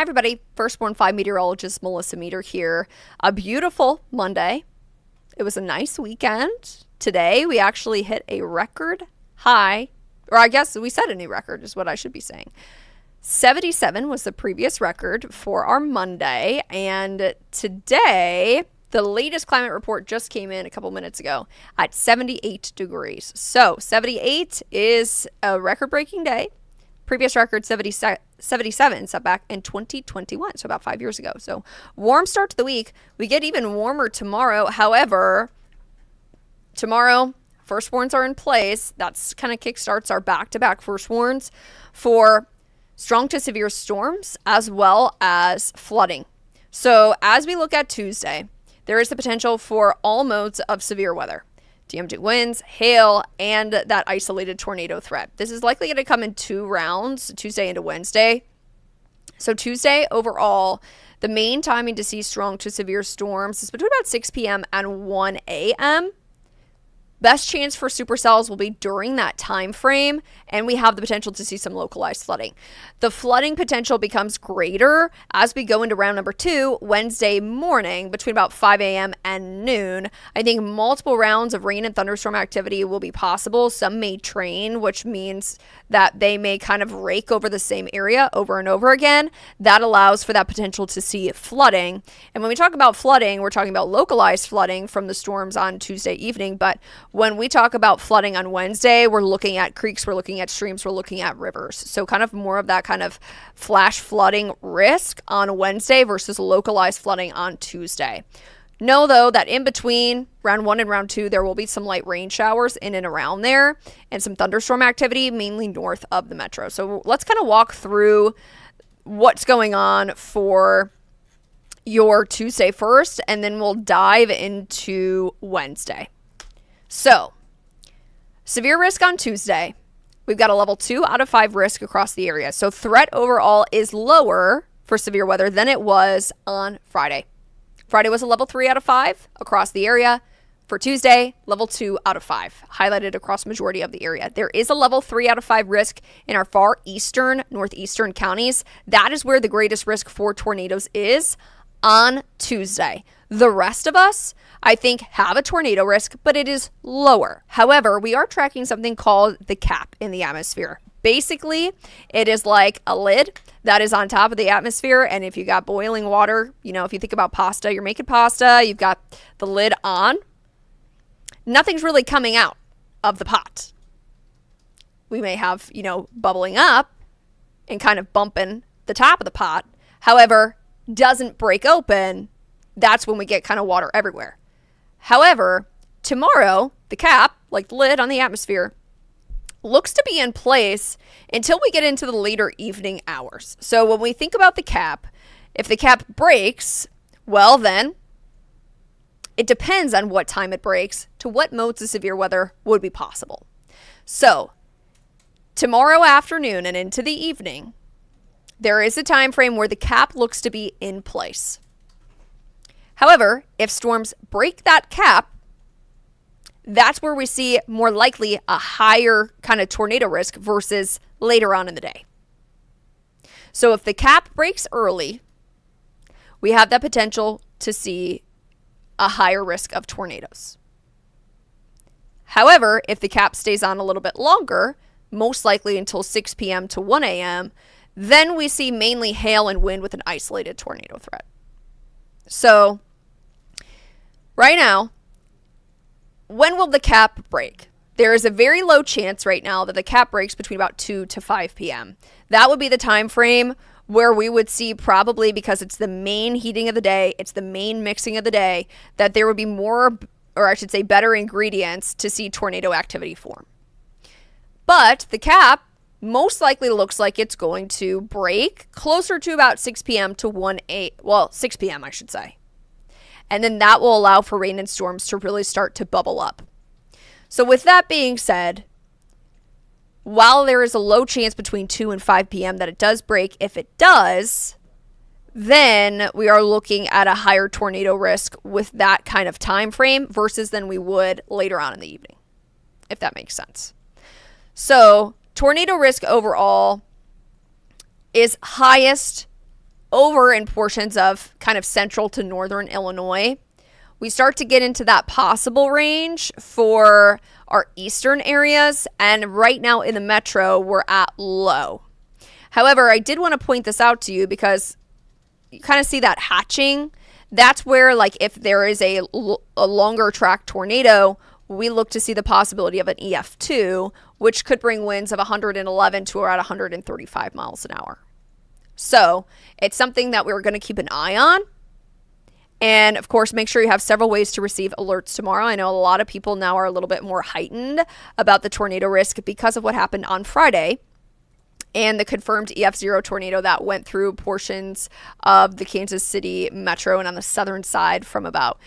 everybody. Firstborn 5 meteorologist Melissa Meeder here. A beautiful Monday. It was a nice weekend. Today we actually hit a record high, or I guess we set a new record is what I should be saying. 77 was the previous record for our Monday, and today the latest climate report just came in a couple minutes ago at 78 degrees. So 78 is a record-breaking day. Previous record 77 set back in 2021, so about 5 years ago. So warm start to the week. We get even warmer tomorrow. However, tomorrow first warns are in place. That's kind of kickstarts our back-to-back first warns for strong to severe storms as well as flooding. So as we look at Tuesday, there is the potential for all modes of severe weather. DM2 winds, hail, and that isolated tornado threat. This is likely going to come in 2 rounds, Tuesday into Wednesday. So Tuesday, overall, the main timing to see strong to severe storms is between about 6 p.m. and 1 a.m. Best chance for supercells will be during that time frame, and we have the potential to see some localized flooding. The flooding potential becomes greater as we go into round number 2, Wednesday morning, between about 5 a.m. and noon. I think multiple rounds of rain and thunderstorm activity will be possible. Some may train, which means that they may kind of rake over the same area over and over again. That allows for that potential to see flooding. And when we talk about flooding, we're talking about localized flooding from the storms on Tuesday evening, but when we talk about flooding on Wednesday, we're looking at creeks, we're looking at streams, we're looking at rivers. So kind of more of that kind of flash flooding risk on Wednesday versus localized flooding on Tuesday. Know, though, that in between round 1 and round 2, there will be some light rain showers in and around there and some thunderstorm activity, mainly north of the metro. So let's kind of walk through what's going on for your Tuesday first, and then we'll dive into Wednesday. So, severe risk on Tuesday. We've got a level 2 out of 5 risk across the area. So, threat overall is lower for severe weather than it was on Friday. Friday was a level 3 out of 5 across the area. For Tuesday, level 2 out of 5, highlighted across majority of the area. There is a level 3 out of 5 risk in our far eastern, northeastern counties. That is where the greatest risk for tornadoes is on Tuesday. The rest of us, I think, have a tornado risk, but it is lower. However, we are tracking something called the cap in the atmosphere. Basically, it is like a lid that is on top of the atmosphere, and if you got boiling water, if you think about pasta, you're making pasta, you've got the lid on, nothing's really coming out of the pot. We may have, bubbling up and kind of bumping the top of the pot. However, doesn't break open. That's when we get kind of water everywhere. However, tomorrow, the cap, like the lid on the atmosphere, looks to be in place until we get into the later evening hours. So when we think about the cap, if the cap breaks, well then, it depends on what time it breaks to what modes of severe weather would be possible. So tomorrow afternoon and into the evening, there is a time frame where the cap looks to be in place. However, if storms break that cap, that's where we see more likely a higher kind of tornado risk versus later on in the day. So if the cap breaks early, we have that potential to see a higher risk of tornadoes. However, if the cap stays on a little bit longer, most likely until 6 p.m. to 1 a.m., then we see mainly hail and wind with an isolated tornado threat. So right now, when will the cap break? There is a very low chance right now that the cap breaks between about 2 to 5 p.m. That would be the time frame where we would see, probably because it's the main heating of the day, it's the main mixing of the day, that there would be more, or I should say better ingredients to see tornado activity form. But the cap most likely looks like it's going to break closer to about 6 p.m. to 6 p.m. I should say. And then that will allow for rain and storms to really start to bubble up. So with that being said, while there is a low chance between 2 and 5 p.m. that it does break, if it does, then we are looking at a higher tornado risk with that kind of time frame versus than we would later on in the evening, if that makes sense. So tornado risk overall is highest over in portions of kind of central to northern Illinois, we start to get into that possible range for our eastern areas. And right now in the metro, we're at low. However, I did want to point this out to you because you kind of see that hatching. That's where, like, if there is a longer track tornado, we look to see the possibility of an EF2, which could bring winds of 111 to around 135 miles an hour. So it's something that we're going to keep an eye on. And of course, make sure you have several ways to receive alerts tomorrow. I know a lot of people now are a little bit more heightened about the tornado risk because of what happened on Friday and the confirmed EF0 tornado that went through portions of the Kansas City metro and on the southern side from about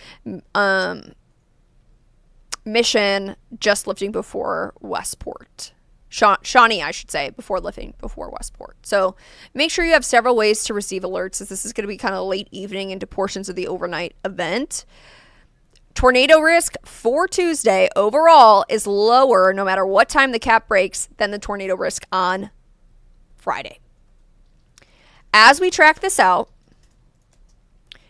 Mission, just lifting before Westport. Shawnee, I should say, before lifting before Westport. So make sure you have several ways to receive alerts, as this is going to be kind of late evening into portions of the overnight event. Tornado risk for Tuesday overall is lower no matter what time the cap breaks than the tornado risk on Friday. As we track this out,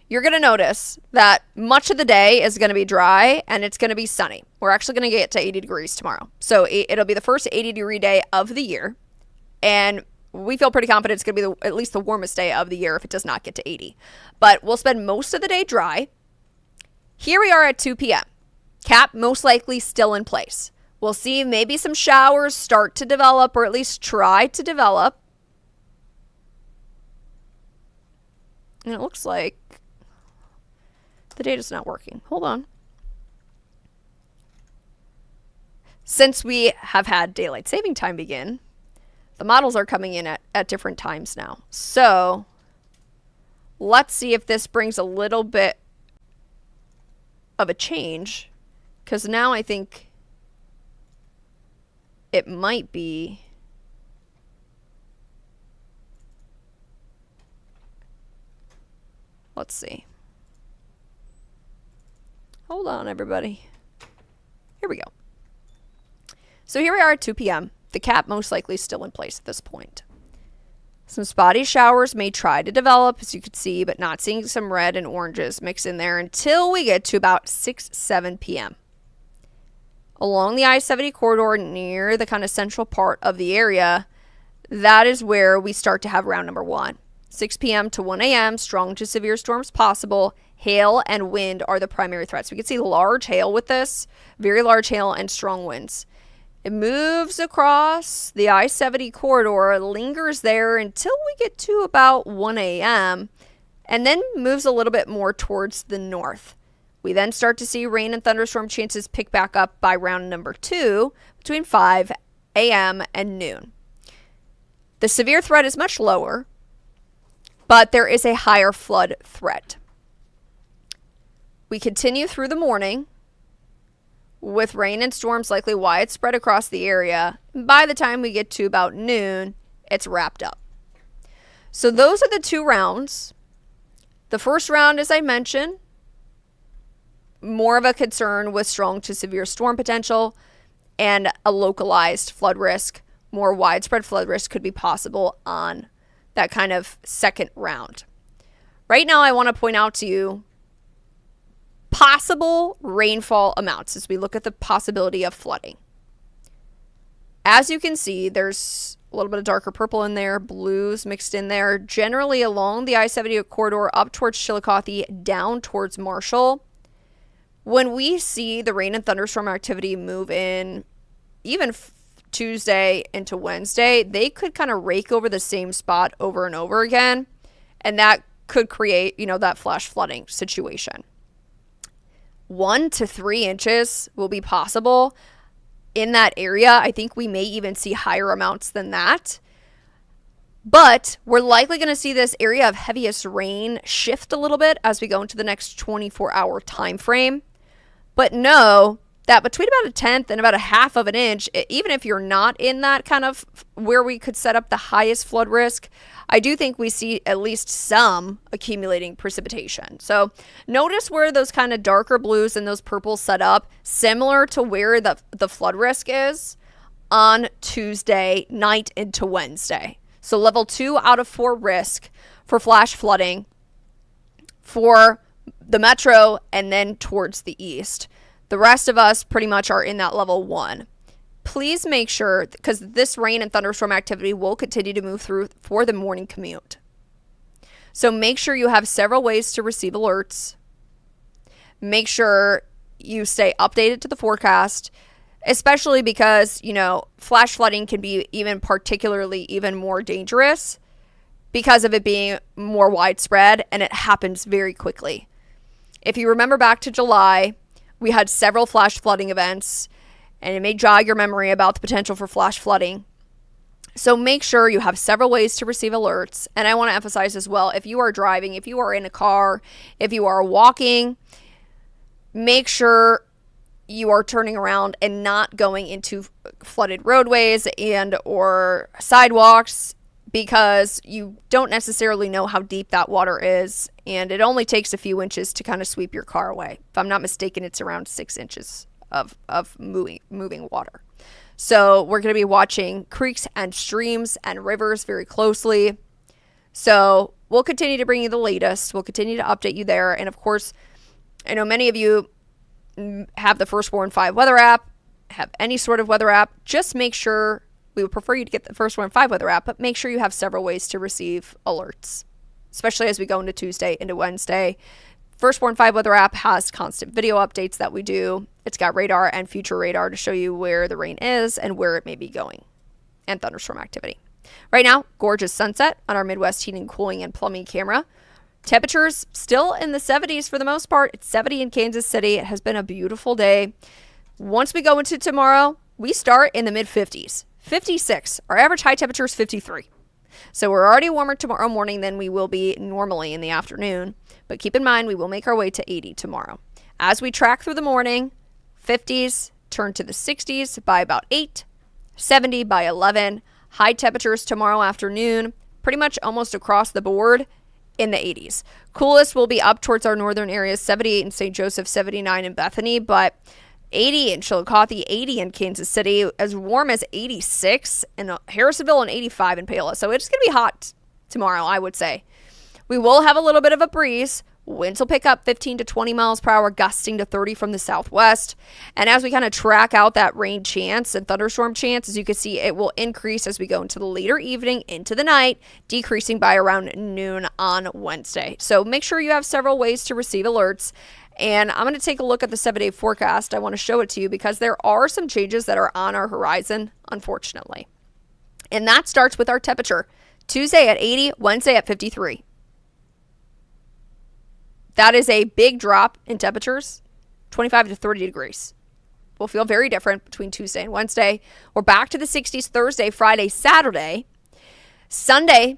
you're going to notice that much of the day is going to be dry and it's going to be sunny. We're actually going to get to 80 degrees tomorrow. So it'll be the first 80-degree day of the year. And we feel pretty confident it's going to be at least the warmest day of the year if it does not get to 80. But we'll spend most of the day dry. Here we are at 2 p.m. Cap most likely still in place. We'll see maybe some showers start to develop, or at least try to develop. And it looks like the data's not working. Hold on. Since we have had daylight saving time begin, the models are coming in at different times now. So let's see if this brings a little bit of a change, because now I think it might be let's see. Hold on, everybody. Here we go. So here we are at 2 p.m. The cap most likely still in place at this point. Some spotty showers may try to develop, as you can see, but not seeing some red and oranges mix in there until we get to about 7 p.m. Along the I-70 corridor near the kind of central part of the area, that is where we start to have round number 1. 6 p.m. to 1 a.m., strong to severe storms possible. Hail and wind are the primary threats. We can see large hail with this, very large hail and strong winds. It moves across the I-70 corridor, lingers there until we get to about 1 a.m., and then moves a little bit more towards the north. We then start to see rain and thunderstorm chances pick back up by round number 2 between 5 a.m. and noon. The severe threat is much lower, but there is a higher flood threat. We continue through the morning with rain and storms likely widespread across the area. By the time we get to about noon, it's wrapped up. So those are the 2 rounds. The first round, as I mentioned, more of a concern with strong to severe storm potential and a localized flood risk. More widespread flood risk could be possible on that kind of second round. Right now, I want to point out to you possible rainfall amounts as we look at the possibility of flooding. As you can see, there's a little bit of darker purple in there, blues mixed in there, generally along the I-70 corridor up towards Chillicothe, down towards Marshall. When we see the rain and thunderstorm activity move in, even Tuesday into Wednesday, they could kind of rake over the same spot over and over again, and that could create, that flash flooding situation. 1 to 3 inches will be possible in that area. I think we may even see higher amounts than that. But we're likely going to see this area of heaviest rain shift a little bit as we go into the next 24-hour time frame. But know that between about a tenth and about a half of an inch, even if you're not in that kind of where we could set up the highest flood risk, I do think we see at least some accumulating precipitation. So notice where those kind of darker blues and those purples set up, similar to where the flood risk is on Tuesday night into Wednesday. So level 2 out of 4 risk for flash flooding for the metro and then towards the east. The rest of us pretty much are in that level 1. Please make sure, because this rain and thunderstorm activity will continue to move through for the morning commute. So make sure you have several ways to receive alerts. Make sure you stay updated to the forecast, especially because, flash flooding can be even more dangerous because of it being more widespread and it happens very quickly. If you remember back to July, we had several flash flooding events, and it may jog your memory about the potential for flash flooding. So make sure you have several ways to receive alerts. And I want to emphasize as well, if you are driving, if you are in a car, if you are walking, make sure you are turning around and not going into flooded roadways and or sidewalks, because you don't necessarily know how deep that water is, and it only takes a few inches to kind of sweep your car away. If I'm not mistaken, it's around 6 inches of moving water. So we're going to be watching creeks and streams and rivers very closely. So we'll continue to bring you the latest. We'll continue to update you there. And of course, I know many of you have the First Warn 5 weather app, have any sort of weather app. Just make sure, we would prefer you to get the First Warn 5 weather app, but make sure you have several ways to receive alerts, especially as we go into Tuesday, into Wednesday. First Warn 5 weather app has constant video updates that we do. It's got radar and future radar to show you where the rain is and where it may be going, and thunderstorm activity. Right now, gorgeous sunset on our Midwest heating, cooling, and plumbing camera. Temperatures still in the 70s for the most part. It's 70 in Kansas City. It has been a beautiful day. Once we go into tomorrow, we start in the mid-50s. 56. Our average high temperature is 53. So we're already warmer tomorrow morning than we will be normally in the afternoon. But keep in mind, we will make our way to 80 tomorrow. As we track through the morning, 50s turn to the 60s by about 8, 70 by 11. High temperatures tomorrow afternoon, pretty much almost across the board in the 80s. Coolest will be up towards our northern areas, 78 in St. Joseph, 79 in Bethany, but 80 in Chillicothe, 80 in Kansas City, as warm as 86 in Harrisonville, and 85 in Paola. So it's going to be hot tomorrow, I would say. We will have a little bit of a breeze. Winds will pick up 15 to 20 miles per hour, gusting to 30 from the southwest. And as we kind of track out that rain chance and thunderstorm chance, as you can see, it will increase as we go into the later evening, into the night, decreasing by around noon on Wednesday. So make sure you have several ways to receive alerts. And I'm going to take a look at the 7-day forecast. I want to show it to you because there are some changes that are on our horizon, unfortunately. And that starts with our temperature. Tuesday at 80, Wednesday at 53. That is a big drop in temperatures, 25 to 30 degrees. Will feel very different between Tuesday and Wednesday. We're back to the 60s Thursday, Friday, Saturday. Sunday,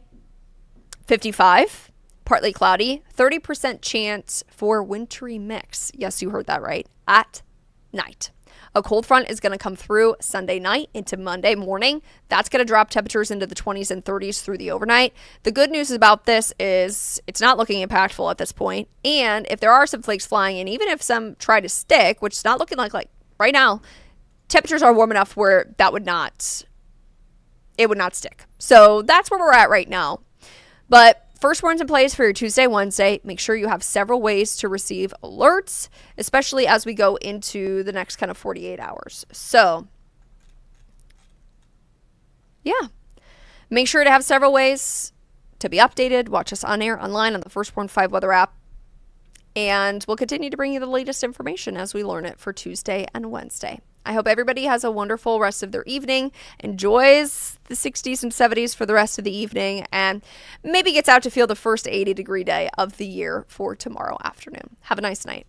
55, partly cloudy, 30% chance for wintry mix. Yes, you heard that right, at night. A cold front is going to come through Sunday night into Monday morning. That's going to drop temperatures into the 20s and 30s through the overnight. The good news about this is it's not looking impactful at this point. And if there are some flakes flying in, even if some try to stick, which is not looking like right now, temperatures are warm enough where it would not stick. So that's where we're at right now. But First Warns in place for your Tuesday, Wednesday. Make sure you have several ways to receive alerts, especially as we go into the next kind of 48 hours. So, yeah. Make sure to have several ways to be updated. Watch us on air, online, on the First Warn 5 weather app. And we'll continue to bring you the latest information as we learn it for Tuesday and Wednesday. I hope everybody has a wonderful rest of their evening, enjoys the 60s and 70s for the rest of the evening, and maybe gets out to feel the first 80-degree day of the year for tomorrow afternoon. Have a nice night.